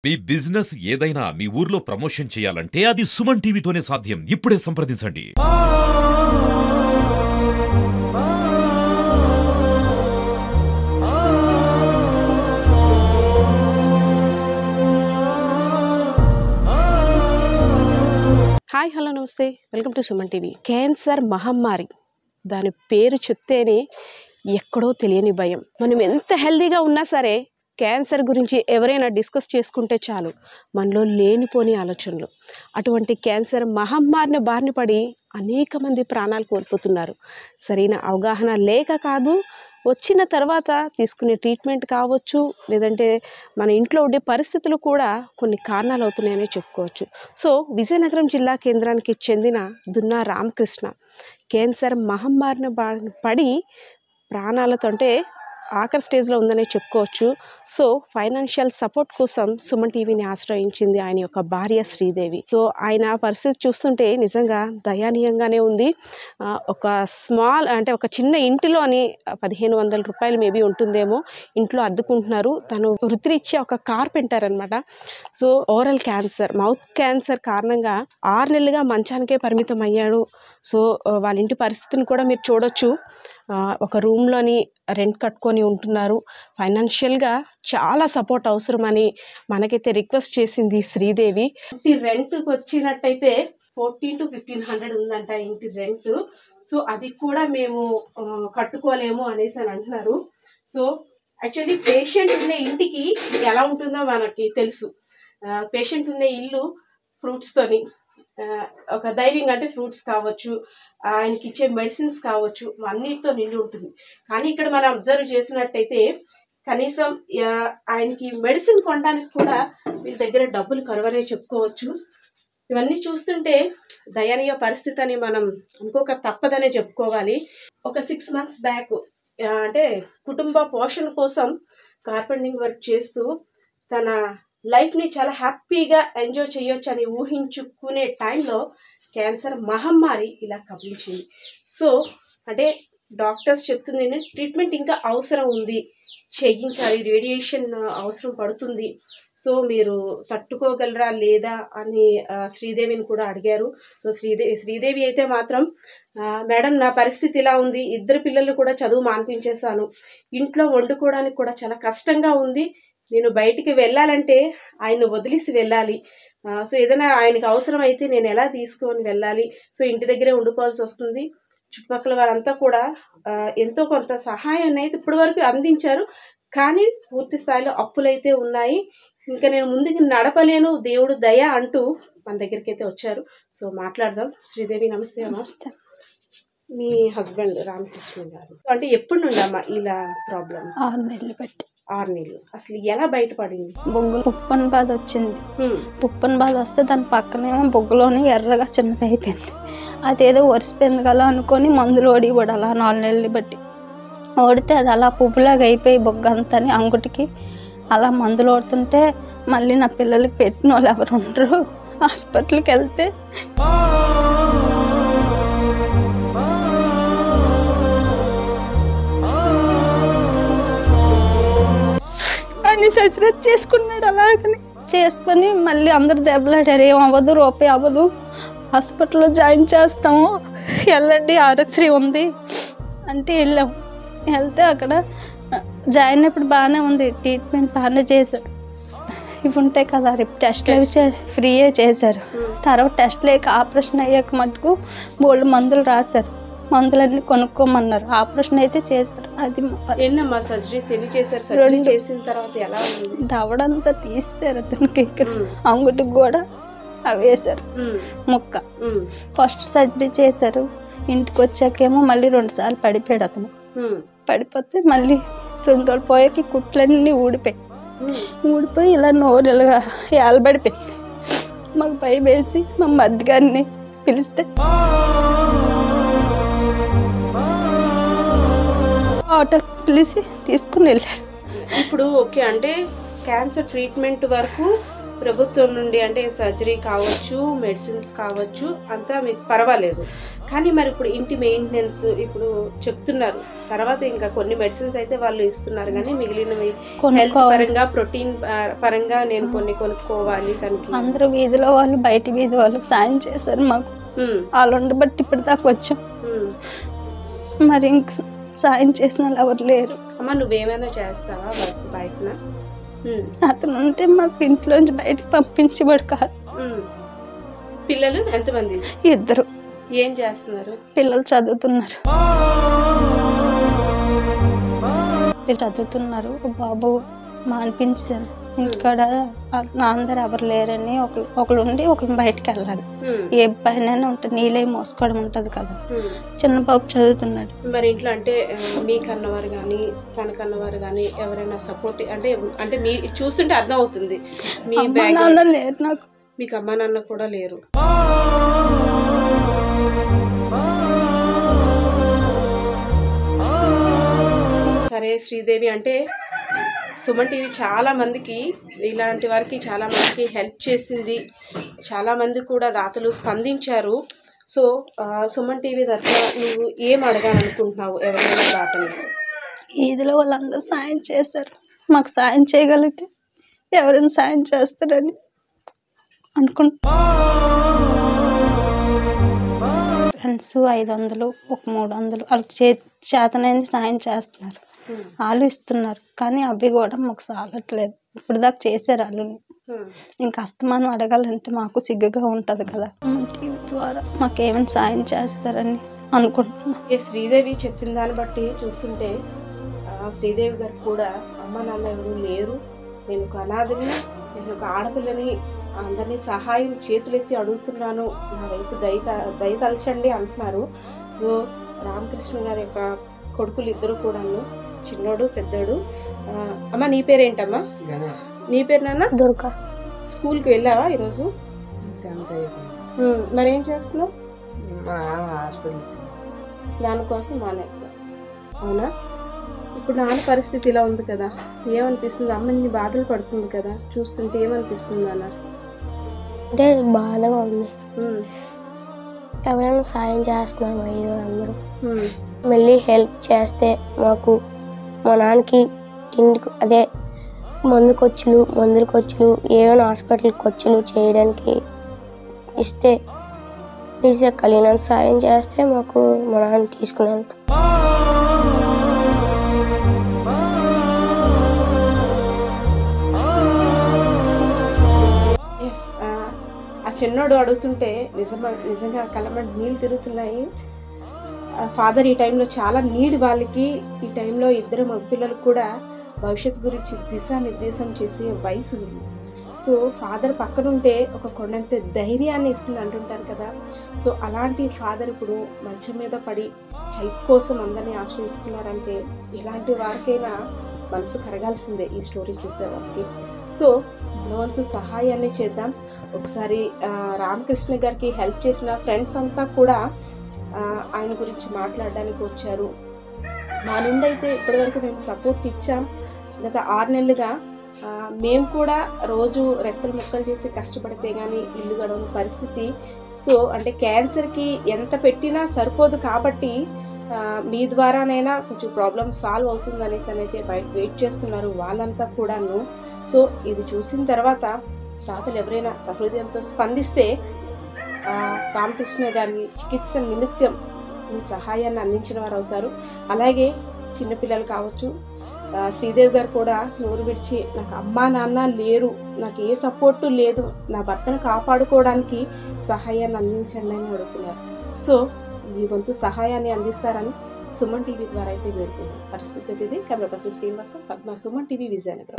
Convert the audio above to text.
మీ business ఏదైనా మీ ఊర్లో promotion చేయాలంటే అది సుమన్ టీవీతోనే సాధ్యం. ఇప్పుడే సంప్రదించండి. హాయ్ హలో నమస్తే, welcome to Suman TV. Cancer మహమ్మారి, దాని పేరు చెప్తేనే ఎక్కడో తెలియని భయం. మనం ఎంత హెల్దీగా ఉన్నా సరే క్యాన్సర్ గురించి ఎవరైనా డిస్కస్ చేసుకుంటే చాలు మనలో లేనిపోని ఆలోచనలు. అటువంటి క్యాన్సర్ మహమ్మారిని బారిన పడి అనేక మంది ప్రాణాలు కోల్పోతున్నారు. సరైన అవగాహన లేక కాదు, వచ్చిన తర్వాత తీసుకునే ట్రీట్మెంట్ కావచ్చు, లేదంటే మన ఇంట్లో ఉండే పరిస్థితులు కూడా కొన్ని కారణాలు అవుతున్నాయనే చెప్పుకోవచ్చు. సో విజయనగరం జిల్లా కేంద్రానికి చెందిన దున్నా రామకృష్ణ క్యాన్సర్ మహమ్మారిని పడి ప్రాణాలతో అంటే ఆఖరి స్టేజ్లో ఉందనే చెప్పుకోవచ్చు. సో ఫైనాన్షియల్ సపోర్ట్ కోసం సుమన్ టీవీని ఆశ్రయించింది ఆయన యొక్క భార్య శ్రీదేవి. సో ఆయన పరిస్థితి చూస్తుంటే నిజంగా దయానీయంగానే ఉంది. ఒక ఒక చిన్న ఇంటిలోని 1500 రూపాయలు మేబీ ఉంటుందేమో ఇంట్లో అద్దుకుంటున్నారు. తను వృత్తిరీత్యా ఒక కార్పెంటర్ అనమాట. So oral cancer, mouth cancer కారణంగా 6 నెలలుగా మంచానికే పరిమితం అయ్యాడు. సో వాళ్ళ ఇంటి పరిస్థితిని కూడా మీరు చూడొచ్చు. ఒక రూమ్లోని రెంట్ కట్టుకొని ఉంటున్నారు. ఫైనాన్షియల్గా చాలా సపోర్ట్ అవసరమని మనకైతే రిక్వెస్ట్ చేసింది శ్రీదేవి. ఇంటి రెంట్కి వచ్చినట్టయితే 1400 to 1500 ఉందంట ఇంటి రెంట్. సో అది కూడా మేము కట్టుకోలేము అనేసి అని అంటున్నారు. సో యాక్చువల్లీ పేషెంట్ ఉన్న ఇంటికి ఎలా ఉంటుందో మనకి తెలుసు. పేషెంట్ ఉన్న ఇల్లు ఫ్రూట్స్తోని ఒక ధైర్యంగా, అంటే ఫ్రూట్స్ కావచ్చు, ఆయనకి ఇచ్చే మెడిసిన్స్ కావచ్చు, అన్నిటితో నిండి ఉంటుంది. కానీ ఇక్కడ మనం అబ్జర్వ్ చేసినట్టయితే కనీసం ఆయనకి మెడిసిన్ కొనడానికి కూడా వీళ్ళ దగ్గర డబ్బులు కరువనే చెప్పుకోవచ్చు. ఇవన్నీ చూస్తుంటే దయనీయ పరిస్థితి అని మనం అనుకోక తప్పదనే చెప్పుకోవాలి. ఒక 6 months బ్యాక్ అంటే కుటుంబ పోషణ కోసం కార్పెంటింగ్ వర్క్ చేస్తూ తన లైఫ్ని చాలా హ్యాపీగా ఎంజాయ్ చేయొచ్చు అని ఊహించుకునే టైంలో క్యాన్సర్ మహమ్మారి ఇలా కబలించింది. సో అంటే డాక్టర్స్ చెప్తుంది ట్రీట్మెంట్ ఇంకా అవసరం ఉంది, చేయించాలి, రేడియేషన్ అవసరం పడుతుంది. సో మీరు తట్టుకోగలరా లేదా అని శ్రీదేవిని కూడా అడిగారు. సో శ్రీదేవి అయితే మాత్రం మేడం నా పరిస్థితి ఇలా ఉంది, 2 పిల్లలు కూడా చదువు మాన్పించేశాను, ఇంట్లో వండుకోవడానికి కూడా చాలా కష్టంగా ఉంది, నేను బయటికి వెళ్ళాలంటే ఆయన వదిలేసి వెళ్ళాలి. సో ఏదైనా ఆయనకు అవసరం అయితే నేను ఎలా తీసుకొని వెళ్ళాలి, సో ఇంటి దగ్గరే ఉండుకోవాల్సి వస్తుంది. చుట్టుపక్కల వారంతా కూడా ఎంతో కొంత సహాయాన్ని అయితే ఇప్పటి వరకు అందించారు, కానీ పూర్తి స్థాయిలో అప్పులైతే ఉన్నాయి, ఇంకా నేను ముందుకు నడపలేను, దేవుడు దయ అంటూ మన దగ్గరికి అయితే వచ్చారు. సో మాట్లాడదాం. శ్రీదేవి నమస్తే. నమస్తే. మీ హస్బెండ్ రామకృష్ణ గారు అంటే ఎప్పటి నుండి అమ్మా ఇలా ప్రాబ్లం? 6 నెలలు బట్టి. 6 నెలలు. అసలు ఎలా బయటపడింది? బొగ్గులు పుప్పన్ బాధ వచ్చింది. పుప్పన్ బాధ వస్తే దాని పక్కనేమో బొగ్గులోని ఎర్రగా చిన్నది అయిపోయింది. అదేదో వరిసిపోయింది కదా అనుకొని మందులు ఓడి కూడా అలా 4 నెలలు బట్టి ఓడితే అది అలా పువ్వులాగా అయిపోయి బొగ్గ అంతని అంగుటికి అలా మందులు ఓడుతుంటే మళ్ళీ నా పిల్లలకి పెట్టిన వాళ్ళు ఎవరు ఉండరు. హాస్పిటల్కి వెళ్తే అన్ని సజరత్ చేసుకున్నాడు. అలాగని చేసుకొని మళ్ళీ అందరు దెబ్బలాడారు, ఏం అవ్వదు, రూపాయి అవ్వదు, హాస్పిటల్లో జాయిన్ చేస్తాము, వెళ్ళండి ఆరోగ్యశ్రీ ఉంది అంటే వెళ్ళాము. వెళ్తే అక్కడ జాయిన్ అయినప్పుడు బాగానే ఉంది, ట్రీట్మెంట్ బాగానే చేశారు. ఇవి ఉంటాయి కదా రేపు టెస్ట్లు అవి ఫ్రీయే చేశారు. తర్వాత టెస్ట్ లేక ఆపరేషన్ అయ్యాక మటుకు బోల్డ్ మందులు రాశారు, మందులన్నీ కొనుక్కోమన్నారు. ఆపరేషన్ అయితే చేశారు. అది దవడంతా తీసారు, అతనికి ఇక్కడ అంగుటికి కూడా అవి వేశారు ముక్క. ఫస్ట్ సర్జరీ చేశారు. ఇంటికి వచ్చాకేమో మళ్ళీ 2 సార్లు పడిపోయాడు అతను. పడిపోతే మళ్ళీ 2 రోజులు పోయాక కుట్లన్నీ ఊడిపోయి ఇలా నోరు ఇలాగా ఏలబడిపోయింది. మాకు భయం వేసి మా మధ్య గారిని పిలిస్తే ఆటో పిలిచి తీసుకుని వెళ్ళారు. ఇప్పుడు ఓకే అంటే క్యాన్సర్ ట్రీట్మెంట్ వరకు ప్రభుత్వం నుండి అంటే సర్జరీ కావచ్చు, మెడిసిన్స్ కావచ్చు, అంతా మీకు పర్వాలేదు. కానీ మరి ఇప్పుడు ఇంటి మెయింటెనెన్స్ ఇప్పుడు చెప్తున్నారు, తర్వాత ఇంకా కొన్ని మెడిసిన్స్ అయితే వాళ్ళు ఇస్తున్నారు, కానీ మిగిలినవి హెల్త్ పరంగా, ప్రోటీన్ పరంగా నేను కొన్ని కొనుక్కోవాలి. తనకి అందరూ వీధిలో వాళ్ళు, బయట వీధి వాళ్ళు సాయం చేశారు మాకు. వాళ్ళు ఉండబట్టి ఇప్పుడు దాకా వచ్చాం. మరి ఇంక సాయం చేసిన వాళ్ళు ఎవరు లేరు. అమ్మ నువ్వేమైనా చేస్తావా వర్క్ బయటన? అతను ఉంటే మాకు ఇంట్లోంచి బయటకు పంపించేవాడు కాదు. పిల్లలు ఎంతమంది? 2. ఏం చేస్తున్నారు? పిల్లలు చదువుతున్నారు. ఒక బాబు మానిపించాను. ఇంటికాడ నా అందరు ఎవరు లేరని ఒకళ్ళు ఉండి ఒకళ్ళు బయటకు వెళ్ళాలి. ఏ పైన ఉంటుంది, నీళ్ళే మోసుకోవడం ఉంటది కదా. చిన్న బాబు చదువుతున్నాడు. మరి ఇంట్లో అంటే మీకన్నవారు కానీ తనకన్నవారు కానీ ఎవరైనా సపోర్ట్ అంటే అంటే మీ చూస్తుంటే అర్థం అవుతుంది మీ నాన్న లేరు నాకు. మీకు అమ్మా నాన్న కూడా లేరు. సరే శ్రీదేవి, అంటే సుమన్ టీవీ చాలా మందికి, ఇలాంటి వారికి చాలా మందికి హెల్ప్ చేసింది. చాలామంది కూడా దాతలు స్పందించారు. సో సుమన్ టీవీ తరఫున నువ్వు ఏం అడగాలనుకుంటున్నావు ఎవరైనా దాతలు? ఈదిలో వాళ్ళందరూ సాయం చేశారు. మాకు సాయం చేయగలిగితే ఎవరైనా సాయం చేస్తారని అనుకుంటా. ఫ్రెండ్స్ 500, ఒక 300 వాళ్ళకి చేతనైంది సాయం చేస్తున్నారు. వాళ్ళు ఇస్తున్నారు, కానీ అవి కూడా మాకు సాలట్లేదు. ఇప్పుడు దాకా చేశారు వాళ్ళు. ఇంకా అస్తమానం అడగాలంటే మాకు సిగ్గుగా ఉంటుంది కదా. టీవీ ద్వారా మాకు ఏమైనా సాయం చేస్తారని అనుకుంటున్నాం. శ్రీదేవి చెప్పిన దాన్ని బట్టి చూస్తుంటే శ్రీదేవి గారు కూడా అమ్మ నాన్న ఎవరు లేరు, నేను ఒక అనాథని, నేను ఒక ఆడపిల్లని, అందరినీ సహాయం చేతులెత్తి అడుగుతున్నాను, నా వైపు దయతలచండి అంటున్నారు. సో రామకృష్ణ గారి యొక్క కొడుకులు 2 కూడాను, చిన్నోడు పెద్దోడు. అమ్మ నీ పేరేంటమ్మా? నీ పేరు నాన్న? దుర్గా. స్కూల్కి వెళ్ళావా ఈరోజు? మరేం చేస్తున్నావు? దానికోసం మానేస్తా. అవునా? ఇప్పుడు నాన్న పరిస్థితి ఇలా ఉంది కదా, ఏమనిపిస్తుంది? అమ్మని బాధలు పడుతుంది కదా, చూస్తుంటే ఏమనిపిస్తుంది నాన్న? అంటే బాధగా ఉంది. ఎవరైనా సాయం చేస్తున్నాం అందరూ, మళ్ళీ హెల్ప్ చేస్తే మాకు మా నాన్నకి తిండికి అదే మందుల ఖర్చులు ఏమైనా హాస్పిటల్ ఖర్చులు చేయడానికి ఇస్తే ప్లీజ్ కలిగినంత సాయం చేస్తే మాకు మా నాన్న తీసుకుని వెళ్తాం. ఆ చిన్నోడు అడుగుతుంటే నిజంగా కళ్ళమంట నీళ్ళు తిరుగుతున్నాయి. ఫాదర్ ఈ టైంలో చాలా నీడ్ వాళ్ళకి. ఈ టైంలో 2 మగపిల్లలకు కూడా భవిష్యత్తు గురించి దిశానిర్దేశం చేసే వయసు ఉంది. సో ఫాదర్ పక్కనుంటే ఒక కొండంత ధైర్యాన్ని ఇస్తుంది అంటుంటారు కదా. సో అలాంటి ఫాదర్ ఇప్పుడు మంచం మీద పడి హెల్ప్ కోసం అందరినీ ఆశ్రయిస్తున్నారంటే ఇలాంటి వారికైనా మనసు కరగాల్సిందే ఈ స్టోరీ చూసేవారికి. సో మనవంతు సహాయాన్ని చేద్దాం. ఒకసారి రామకృష్ణ గారికి హెల్ప్ చేసిన ఫ్రెండ్స్ అంతా కూడా ఆయన గురించి మాట్లాడడానికి వచ్చారు. మా నుండి అయితే ఇప్పటివరకు మేము సపోర్ట్ ఇచ్చాం. గత 6 నెలలుగా మేము కూడా రోజు రెక్కలు ముక్కలు చేసి కష్టపడితే కానీ ఇల్లు గడవని పరిస్థితి. సో అంటే క్యాన్సర్కి ఎంత పెట్టినా సరిపోదు కాబట్టి మీ ద్వారానైనా కొంచెం ప్రాబ్లమ్ సాల్వ్ అవుతుంది అనేసి అయితే బయట వెయిట్ చేస్తున్నారు వాళ్ళంతా కూడాను. సో ఇది చూసిన తర్వాత తాతలు ఎవరైనా సహృదయంతో స్పందిస్తే రామకృష్ణ గారి చికిత్స నిమిత్తం మీ సహాయాన్ని అందించిన వారు అవుతారు. అలాగే చిన్నపిల్లలు కావచ్చు, శ్రీదేవి గారు కూడా నోరు విడిచి నాకు అమ్మా నాన్న లేరు, నాకు ఏ సపోర్టు లేదు, నా భర్తను కాపాడుకోవడానికి సహాయాన్ని అందించండి అని అడుగుతున్నారు. సో మీ వంతు సహాయాన్ని అందిస్తారని సుమన్ టీవీ ద్వారా అయితే వేడుకున్నాను. పరిస్థితి ఇది. Camera person Srinivasa, Padma, Suman TV, Vizianagaram.